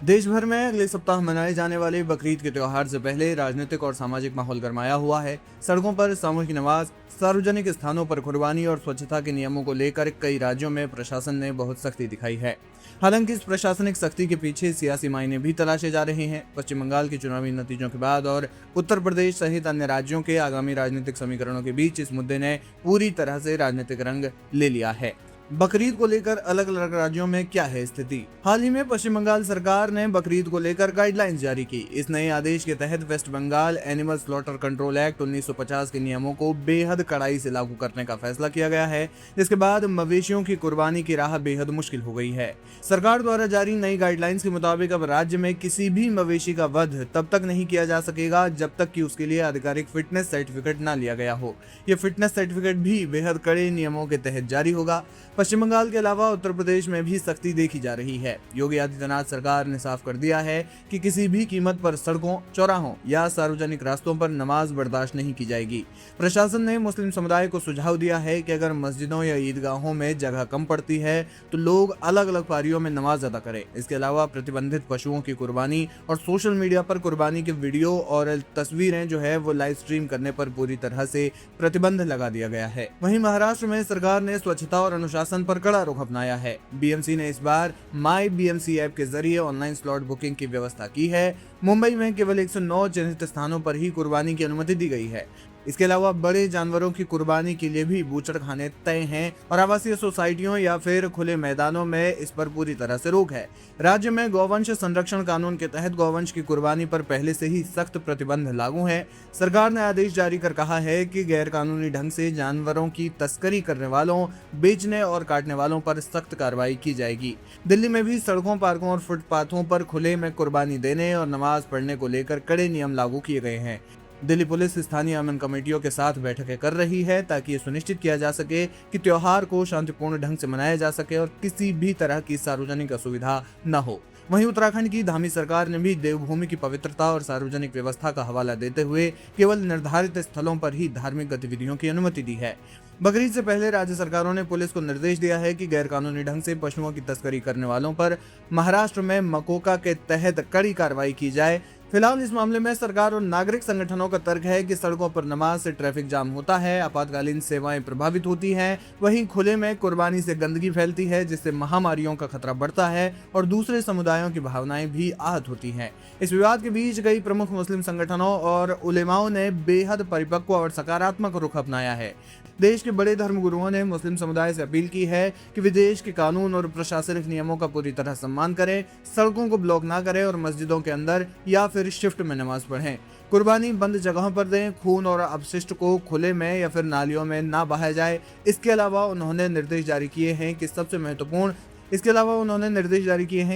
देश भर में अगले सप्ताह मनाए जाने वाले बकरीद के त्योहार से पहले राजनीतिक और सामाजिक माहौल गरमाया हुआ है। सड़कों पर सामूहिक नमाज, सार्वजनिक स्थानों पर कुर्बानी और स्वच्छता के नियमों को लेकर कई राज्यों में प्रशासन ने बहुत सख्ती दिखाई है। हालांकि इस प्रशासनिक सख्ती के पीछे सियासी मायने भी तलाशे जा रहे हैं। पश्चिम बंगाल के चुनावी नतीजों के बाद और उत्तर प्रदेश सहित अन्य राज्यों के आगामी राजनीतिक समीकरणों के बीच इस मुद्दे ने पूरी तरह से राजनीतिक रंग ले लिया है। बकरीद को लेकर अलग अलग राज्यों में क्या है स्थिति? हाल ही में पश्चिम बंगाल सरकार ने बकरीद को लेकर गाइडलाइंस जारी की। इस नए आदेश के तहत West Bengal Animal Slaughter Control Act 1950 के नियमों को बेहद कड़ाई से लागू करने का फैसला किया गया है, जिसके बाद मवेशियों की कुर्बानी की राह बेहद मुश्किल हो गई है। सरकार द्वारा जारी नई गाइडलाइंस के मुताबिक अब राज्य में किसी भी मवेशी का वध तब तक नहीं किया जा सकेगा जब तक कि उसके लिए आधिकारिक फिटनेस सर्टिफिकेट न लिया गया हो। यह फिटनेस सर्टिफिकेट भी बेहद कड़े नियमों के तहत जारी होगा। पश्चिम बंगाल के अलावा उत्तर प्रदेश में भी सख्ती देखी जा रही है। योगी आदित्यनाथ सरकार ने साफ कर दिया है कि किसी भी कीमत पर सड़कों, चौराहों या सार्वजनिक रास्तों पर नमाज बर्दाश्त नहीं की जाएगी। प्रशासन ने मुस्लिम समुदाय को सुझाव दिया है कि अगर मस्जिदों या ईदगाहों में जगह कम पड़ती है तो लोग अलग अलग पारियों में नमाज अदा करें। इसके अलावा प्रतिबंधित पशुओं की कुर्बानी और सोशल मीडिया पर कुर्बानी के वीडियो और तस्वीरें जो है वो लाइव स्ट्रीम करने पर पूरी तरह से प्रतिबंध लगा दिया गया है। वहीं महाराष्ट्र में सरकार ने स्वच्छता और अनुशासन पर कड़ा रुख अपनाया है। बीएमसी ने इस बार माई बीएमसी ऐप के जरिए ऑनलाइन स्लॉट बुकिंग की व्यवस्था की है। मुंबई में केवल 109 चिन्हित स्थानों पर ही कुर्बानी की अनुमति दी गई है। इसके अलावा बड़े जानवरों की कुर्बानी के लिए भी बूचड़खाने तय हैं और आवासीय सोसाइटियों या फिर खुले मैदानों में इस पर पूरी तरह से रोक है। राज्य में गौवंश संरक्षण कानून के तहत गौवंश की कुर्बानी पर पहले से ही सख्त प्रतिबंध लागू है। सरकार ने आदेश जारी कर कहा है कि गैर कानूनी ढंग से जानवरों की तस्करी करने वालों, बेचने और काटने वालों पर सख्त कार्रवाई की जाएगी। दिल्ली में भी सड़कों, पार्कों और फुटपाथों पर खुले में कुर्बानी देने और नमाज पढ़ने को लेकर कड़े नियम लागू किए गए हैं। दिल्ली पुलिस स्थानीय अमन कमेटियों के साथ बैठकें कर रही है ताकि ये सुनिश्चित किया जा सके कि त्योहार को शांतिपूर्ण ढंग से मनाया जा सके और किसी भी तरह की सार्वजनिक असुविधा न हो। वहीं उत्तराखंड की धामी सरकार ने भी देवभूमि की पवित्रता और सार्वजनिक व्यवस्था का हवाला देते हुए केवल निर्धारित स्थलों पर ही धार्मिक गतिविधियों की अनुमति दी है। बकरीद से पहले राज्य सरकारों ने पुलिस को निर्देश दिया है कि गैरकानूनी ढंग से पशुओं की तस्करी करने वालों पर महाराष्ट्र में मकोका के तहत कड़ी कार्रवाई की जाए। फिलहाल इस मामले में सरकार और नागरिक संगठनों का तर्क है कि सड़कों पर नमाज से ट्रैफिक जाम होता है, आपातकालीन सेवाएं प्रभावित होती हैं, वहीं खुले में कुर्बानी से गंदगी फैलती है जिससे महामारियों का खतरा बढ़ता है और दूसरे समुदायों की भावनाएं भी आहत होती हैं। इस विवाद के बीच कई प्रमुख मुस्लिम संगठनों और उलेमाओं ने बेहद परिपक्व और सकारात्मक रुख अपनाया है। देश के बड़े धर्मगुरुओं ने मुस्लिम समुदाय से अपील की है कि वे देश के कानून और प्रशासनिक नियमों का पूरी तरह सम्मान करें, सड़कों को ब्लॉक ना करें और मस्जिदों के अंदर या फिर शिफ्ट में नमाज पढ़ें। कुर्बानी बंद जगहों पर दें, खून और अपशिष्ट को खुले में या फिर नालियों में ना बहाया जाए। इसके अलावा उन्होंने निर्देश जारी किए हैं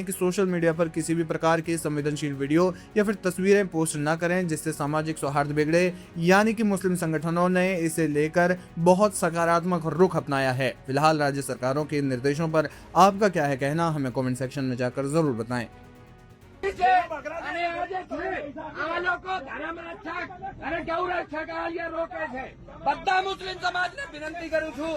कि सोशल मीडिया पर किसी भी प्रकार के संवेदनशील वीडियो या फिर तस्वीरें पोस्ट न करें जिससे सामाजिक सौहार्द बिगड़े। यानी कि मुस्लिम संगठनों ने इसे लेकर बहुत सकारात्मक रुख अपनाया है। फिलहाल राज्य सरकारों के निर्देशों पर आपका क्या है कहना, हमें कमेंट सेक्शन में जाकर जरूर बताएं। બધા મુસ્લિમ સમાજને વિનંતી કરું છું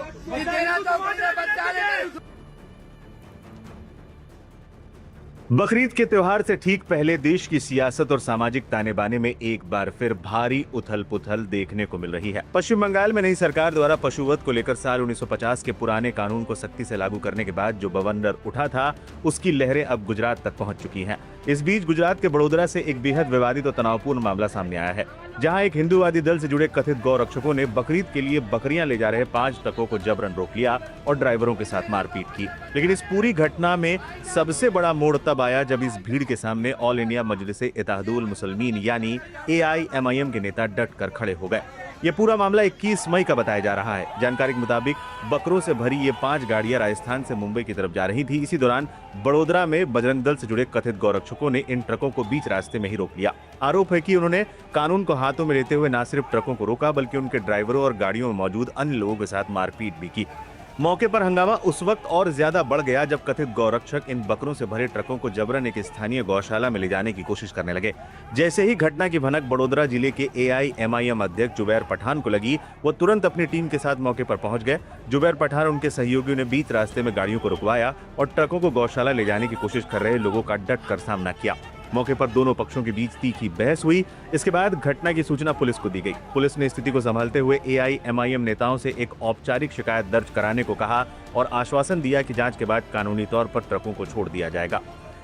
बकरीद के त्योहार से ठीक पहले देश की सियासत और सामाजिक ताने बाने में एक बार फिर भारी उथल पुथल देखने को मिल रही है। पश्चिम बंगाल में नई सरकार द्वारा पशुवध को लेकर साल 1950 के पुराने कानून को सख्ती से लागू करने के बाद जो बवंडर उठा था उसकी लहरें अब गुजरात तक पहुंच चुकी हैं। इस बीच गुजरात के बड़ोदरा से एक बेहद विवादित और तनावपूर्ण मामला सामने आया है, जहां एक हिंदूवादी दल से जुड़े कथित गौ रक्षकों ने बकरीद के लिए बकरियां ले जा रहे 5 ट्रकों को जबरन रोक लिया और ड्राइवरों के साथ मारपीट की। लेकिन इस पूरी घटना में सबसे बड़ा मोड़ तब आया जब इस भीड़ के सामने ऑल इंडिया मजलिसे इत्तेहादुल मुसलमीन यानी AIMIM के नेता डट कर खड़े हो गए। ये पूरा मामला 21 मई का बताया जा रहा है। जानकारी के मुताबिक बकरों से भरी ये 5 गाड़ियां राजस्थान से मुंबई की तरफ जा रही थी। इसी दौरान बड़ोदरा में बजरंग दल से जुड़े कथित गौरक्षकों ने इन ट्रकों को बीच रास्ते में ही रोक लिया। आरोप है कि उन्होंने कानून को हाथों में लेते हुए न सिर्फ ट्रकों को रोका बल्कि उनके ड्राइवरों और गाड़ियों में मौजूद अन्य लोगों के साथ मारपीट भी की। मौके पर हंगामा उस वक्त और ज्यादा बढ़ गया जब कथित गौरक्षक इन बकरों से भरे ट्रकों को जबरन एक स्थानीय गौशाला में ले जाने की कोशिश करने लगे। जैसे ही घटना की भनक बड़ोदरा जिले के AIMIM अध्यक्ष जुबैर पठान को लगी, वो तुरंत अपनी टीम के साथ मौके पर पहुंच गए। जुबैर पठान और उनके सहयोगियों ने बीच रास्ते में गाड़ियों को रुकवाया और ट्रकों को गौशाला ले जाने की कोशिश कर रहे लोगों का डट कर सामना किया। मौके पर दोनों पक्षों के बीच तीखी बहस हुई। इसके बाद घटना की सूचना पुलिस को दी गई। पुलिस ने स्थिति को संभालते हुए AIMIM नेताओं से एक औपचारिक शिकायत दर्ज कराने को कहा और आश्वासन दिया कि जांच के बाद कानूनी तौर पर ट्रकों को छोड़ दिया जाएगा।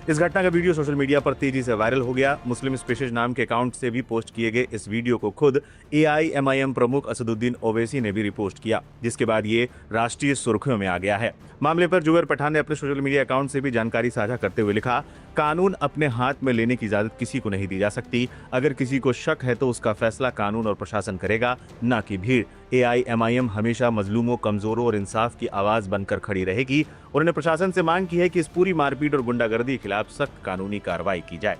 इस घटना का वीडियो सोशल मीडिया पर तेजी से वायरल हो गया। मुस्लिम स्पेशल नाम के अकाउंट से भी पोस्ट किए गए इस वीडियो को खुद AIMIM प्रमुख असदुद्दीन ओवैसी ने भी रिपोस्ट किया, जिसके बाद ये राष्ट्रीय सुर्खियों में आ गया है। मामले पर जुबैर पठान ने अपने सोशल मीडिया अकाउंट से भी जानकारी साझा करते हुए लिखा, कानून अपने हाथ में लेने की इजाजत किसी को नहीं दी जा सकती। अगर किसी को शक है तो उसका फैसला कानून और प्रशासन करेगा, न कि भीड़। AIMIM हमेशा मजलूमों, कमजोरों और इंसाफ की आवाज बनकर खड़ी रहेगी। उन्होंने प्रशासन से मांग की है कि इस पूरी मारपीट और गुंडागर्दी के खिलाफ सख्त कानूनी कार्रवाई की जाए।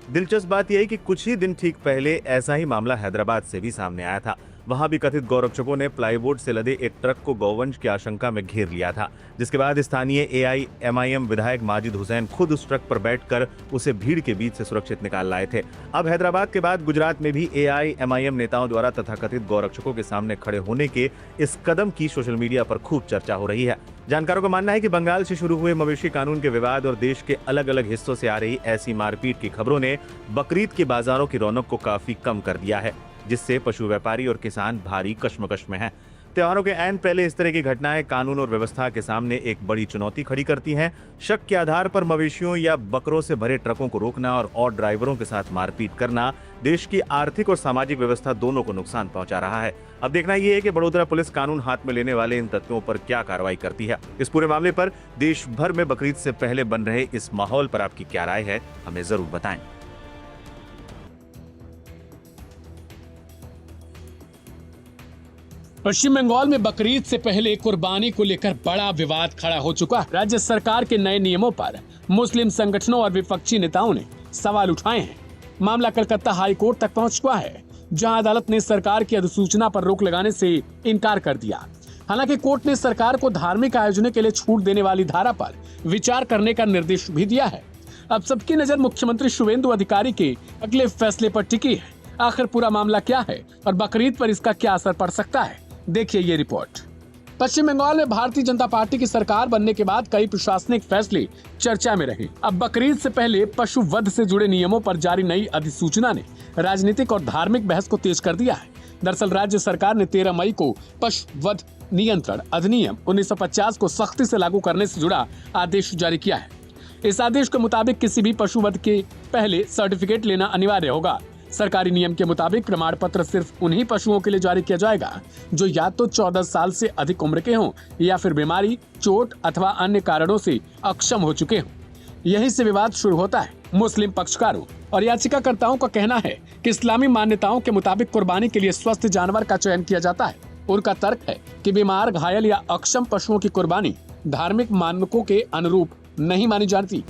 दिलचस्प बात यह है कि कुछ ही दिन ठीक पहले ऐसा ही मामला हैदराबाद से भी सामने आया था। वहां भी कथित गौरक्षकों ने प्लाईवुड से लदे एक ट्रक को गौवंश की आशंका में घेर लिया था, जिसके बाद स्थानीय AIMIM विधायक माजिद हुसैन खुद उस ट्रक पर बैठकर उसे भीड़ के बीच से सुरक्षित निकाल लाए थे। अब हैदराबाद के बाद गुजरात में भी AIMIM नेताओं द्वारा तथाकथित गौरक्षकों के सामने खड़े होने के इस कदम की सोशल मीडिया पर खूब चर्चा हो रही है। जानकारों का मानना है कि बंगाल से शुरू हुए मवेशी कानून के विवाद और देश के अलग अलग हिस्सों से आ रही ऐसी मारपीट की खबरों ने बकरीद के बाजारों की रौनक को काफी कम कर दिया है, जिससे पशु व्यापारी और किसान भारी कश्मकश में हैं। त्योहारों के ऐन पहले इस तरह की घटनाएं कानून और व्यवस्था के सामने एक बड़ी चुनौती खड़ी करती हैं। शक के आधार पर मवेशियों या बकरों से भरे ट्रकों को रोकना और ड्राइवरों के साथ मारपीट करना देश की आर्थिक और सामाजिक व्यवस्था दोनों को नुकसान पहुंचा रहा है। अब देखना यह है कि बड़ोदरा पुलिस कानून हाथ में लेने वाले इन तत्वों पर क्या कार्रवाई करती है। इस पूरे मामले पर देश भर में बकरीद से पहले बन रहे इस माहौल पर आपकी क्या राय है, हमें जरूर बताएं। पश्चिम बंगाल में बकरीद से पहले कुर्बानी को लेकर बड़ा विवाद खड़ा हो चुका है। राज्य सरकार के नए नियमों पर मुस्लिम संगठनों और विपक्षी नेताओं ने सवाल उठाए हैं। मामला कलकत्ता हाई कोर्ट तक पहुंच चुका है, जहां अदालत ने सरकार की अधिसूचना पर रोक लगाने से इनकार कर दिया। हालांकि कोर्ट ने सरकार को धार्मिक आयोजनों के लिए छूट देने वाली धारा पर विचार करने का निर्देश भी दिया है। अब सबकी नजर मुख्यमंत्री शुवेंदु अधिकारी के अगले फैसले पर टिकी है। आखिर पूरा मामला क्या है और बकरीद पर इसका क्या असर पड़ सकता है, देखिए ये रिपोर्ट। पश्चिम बंगाल में भारतीय जनता पार्टी की सरकार बनने के बाद कई प्रशासनिक फैसले चर्चा में रहे। अब बकरीद से पहले पशु वध से जुड़े नियमों पर जारी नई अधिसूचना ने राजनीतिक और धार्मिक बहस को तेज कर दिया है। दरअसल राज्य सरकार ने 13 मई को पशु वध नियंत्रण अधिनियम 1950 को सख्ती से लागू करने से जुड़ा आदेश जारी किया है। इस आदेश के मुताबिक किसी भी पशु वध के पहले सर्टिफिकेट लेना अनिवार्य होगा। सरकारी नियम के मुताबिक प्रमाण पत्र सिर्फ उन्हीं पशुओं के लिए जारी किया जाएगा जो या तो 14 साल से अधिक उम्र के हों या फिर बीमारी, चोट अथवा अन्य कारणों से अक्षम हो चुके हों। यहीं से विवाद शुरू होता है। मुस्लिम पक्षकारों और याचिकाकर्ताओं का कहना है कि इस्लामी मान्यताओं के मुताबिक कुर्बानी के लिए स्वस्थ जानवर का चयन किया जाता है। उनका तर्क है कि बीमार, घायल या अक्षम पशुओं की कुर्बानी धार्मिक मानकों के अनुरूप नहीं मानी जाती।